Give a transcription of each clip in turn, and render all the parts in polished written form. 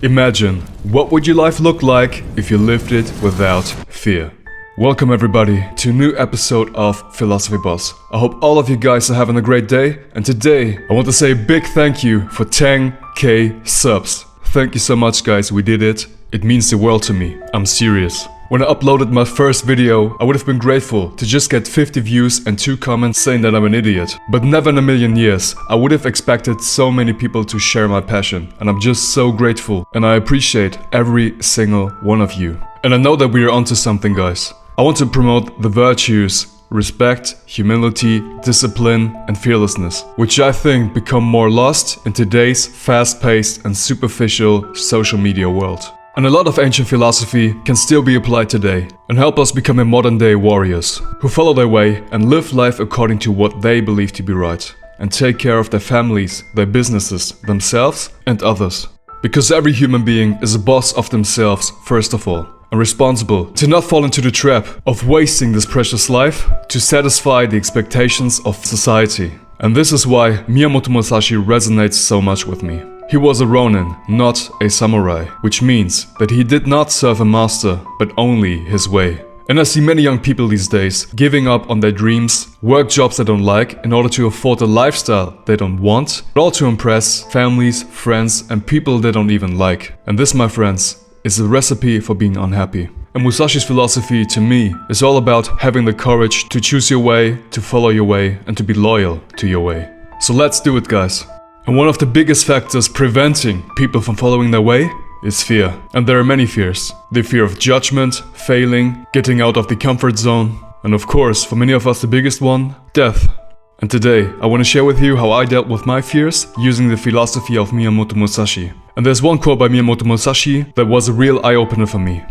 Imagine, what would your life look like if you lived it without fear? Welcome everybody to a new episode of Philosophy Boss. I hope all of you guys are having a great day, and today I want to say a big thank you for 10k subs. Thank you so much guys, we did it. It means the world to me, I'm serious. When I uploaded my first video, I would have been grateful to just get 50 views and 2 comments saying that I'm an idiot. But never in a million years, I would have expected so many people to share my passion. And I'm just so grateful, and I appreciate every single one of you. And I know that we are onto something, guys. I want to promote the virtues, respect, humility, discipline, and fearlessness, which I think become more lost in today's fast-paced and superficial social media world. And a lot of ancient philosophy can still be applied today and help us become modern-day warriors who follow their way and live life according to what they believe to be right and take care of their families, their businesses, themselves and others. Because every human being is a boss of themselves first of all and responsible to not fall into the trap of wasting this precious life to satisfy the expectations of society. And this is why Miyamoto Musashi resonates so much with me. He was a ronin, not a samurai, which means that he did not serve a master, but only his way. And I see many young people these days giving up on their dreams, work jobs they don't like in order to afford a lifestyle they don't want, but all to impress families, friends and people they don't even like. And this, my friends, is a recipe for being unhappy. And Musashi's philosophy to me is all about having the courage to choose your way, to follow your way and to be loyal to your way. So let's do it, guys. And one of the biggest factors preventing people from following their way is fear. And there are many fears. The fear of judgment, failing, getting out of the comfort zone, and of course, for many of us the biggest one, death. And today, I want to share with you how I dealt with my fears using the philosophy of Miyamoto Musashi. And there's one quote by Miyamoto Musashi that was a real eye-opener for me.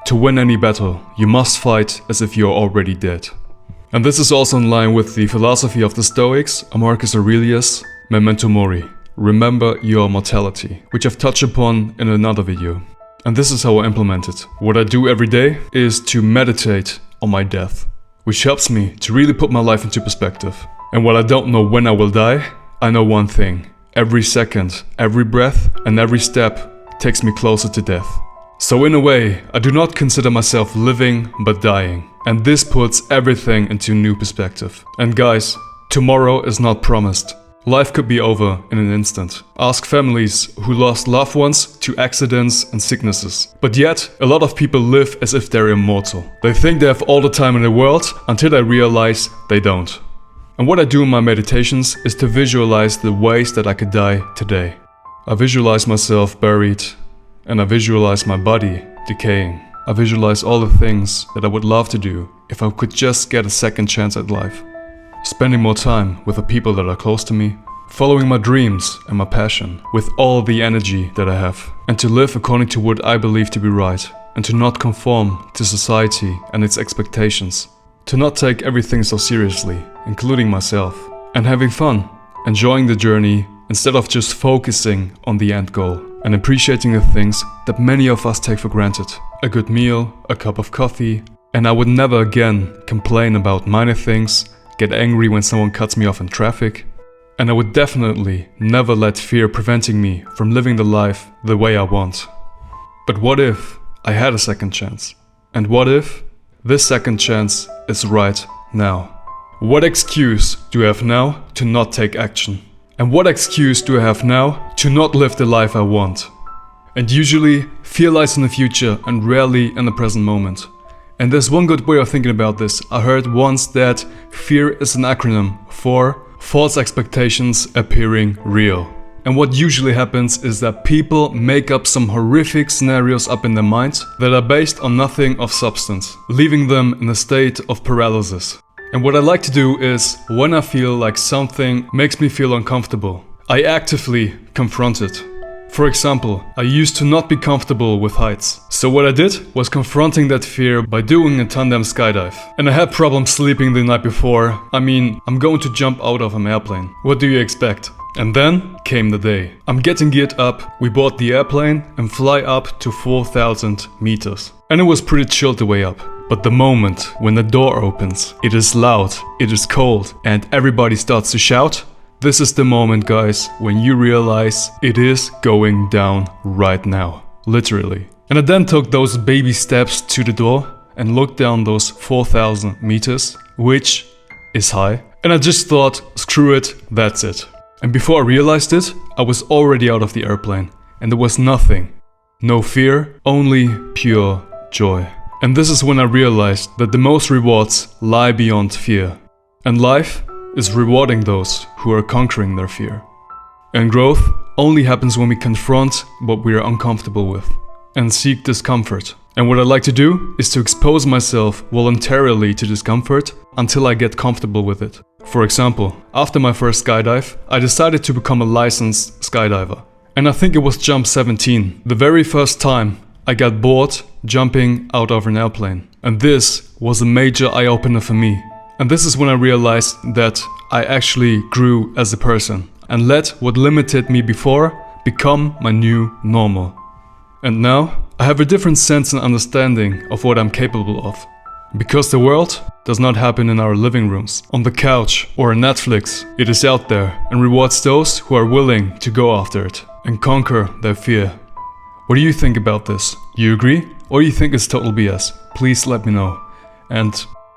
To win any battle, you must fight as if you're already dead. And this is also in line with the philosophy of the Stoics, Marcus Aurelius, Memento Mori, remember your mortality, which I've touched upon in another video. And this is how I implement it. What I do every day is to meditate on my death, which helps me to really put my life into perspective. And while I don't know when I will die, I know one thing. Every second, every breath and every step takes me closer to death. So in a way, I do not consider myself living but dying. And this puts everything into new perspective. And guys, tomorrow is not promised. Life could be over in an instant. Ask families who lost loved ones to accidents and sicknesses. But yet, a lot of people live as if they're immortal. They think they have all the time in the world until they realize they don't. And what I do in my meditations is to visualize the ways that I could die today. I visualize myself buried, and I visualize my body decaying. I visualize all the things that I would love to do if I could just get a second chance at life. Spending more time with the people that are close to me, following my dreams and my passion with all the energy that I have, and to live according to what I believe to be right, and to not conform to society and its expectations, to not take everything so seriously, including myself, and having fun, enjoying the journey instead of just focusing on the end goal, and appreciating the things that many of us take for granted. A good meal, a cup of coffee, and I would never again complain about minor things, get angry when someone cuts me off in traffic, and I would definitely never let fear preventing me from living the life the way I want. But what if I had a second chance? And what if this second chance is right now? What excuse do I have now to not take action? And what excuse do I have now to not live the life I want? And usually, fear lies in the future and rarely in the present moment. And there's one good way of thinking about this. I heard once that fear is an acronym for false expectations appearing real. And what usually happens is that people make up some horrific scenarios up in their minds that are based on nothing of substance, leaving them in a state of paralysis. And what I like to do is, when I feel like something makes me feel uncomfortable, I actively confront it. For example, I used to not be comfortable with heights. So what I did was confronting that fear by doing a tandem skydive. And I had problems sleeping the night before. I mean, I'm going to jump out of an airplane. What do you expect? And then came the day. I'm getting geared up, we board the airplane and fly up to 4,000 meters. And it was pretty chilled the way up. But the moment when the door opens, it is loud, it is cold, and everybody starts to shout, This is the moment, guys, when you realize it is going down right now. literally. And I then took those baby steps to the door and looked down those 4,000 meters, which is high. And I just thought, screw it, that's it. And before I realized it, I was already out of the airplane. And there was nothing. No fear, only pure joy. And this is when I realized that the most rewards lie beyond fear. And life is rewarding those who are conquering their fear. And growth only happens when we confront what we are uncomfortable with and seek discomfort. And what I like to do is to expose myself voluntarily to discomfort until I get comfortable with it. For example, after my first skydive, I decided to become a licensed skydiver. And I think it was jump 17, the very first time I got bored jumping out of an airplane. And this was a major eye-opener for me. And this is when I realized that I actually grew as a person and let what limited me before become my new normal. And now I have a different sense and understanding of what I'm capable of. Because the world does not happen in our living rooms, on the couch or on Netflix. It is out there and rewards those who are willing to go after it and conquer their fear. What do you think about this? Do you agree? Or do you think it's total BS? Please let me know. And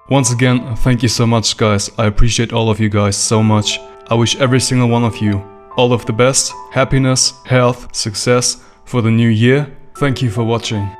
once again, thank you so much, guys. I appreciate all of you guys so much. I wish every single one of you all of the best, happiness, health, success for the new year. Thank you for watching.